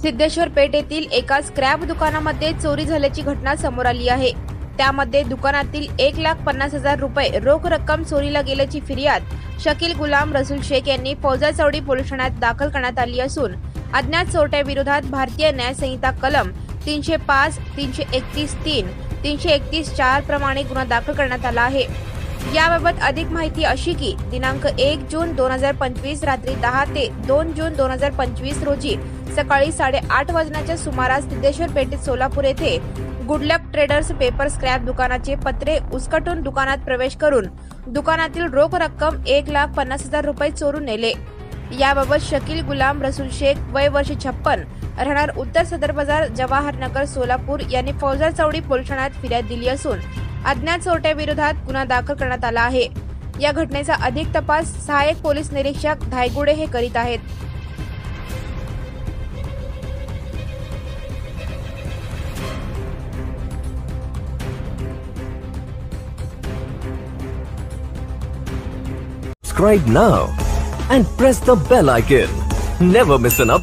सिद्धेश्वर पेठ येथील एका स्क्रॅप दुकानामध्ये चोरी झाल्याची घटना समोर आली आहे। त्यामध्ये दुकानातील 1,50,000 रुपये रोख रक्कम चोरीला गेल्याची फिर्याद शकील गुलाम रसूल शेख यांनी फौजा चौडी पोलीस ठाण्यात दाखल करण्यात आली असून अज्ञात चोरट्याविरोधात भारतीय न्याय संहिता कलम 305, 331(3), 331(4) प्रमाणे गुन्हा दाखल करण्यात आला आहे। याबाबत अधिक माहिती अशी की दिनांक 1 जून 2025 रात्री 10 ते 2 जून 2025 रोजी सकाळी 8:30 वाजण्याच्या सुमारास सिद्धेश्वर पेठ सोलापूर येथे गुडलक ट्रेडर्स पेपर स्क्रॅप दुकानाचे पत्रे उचकटून दुकानात प्रवेश करून दुकानातील रोख रक्कम 1,50,000 रुपये चोरून नेले। याबाबत शकील गुलाम रसूल शेख वय वर्ष 56 राहणार उत्तर सदर बाजार जवाहर नगर सोलापूर यांनी फौजा चौडी पोलीस ठाण्यात फिर्याद दिली असून अज्ञात चोरट्याविरोधात गुन्हा दाखल करण्यात आला आहे। या घटनेचा अधिक तपास सहाय्यक पोलीस निरीक्षक धायगुडे हे करीत आहेत। Subscribe now and press the bell icon. Never miss an update.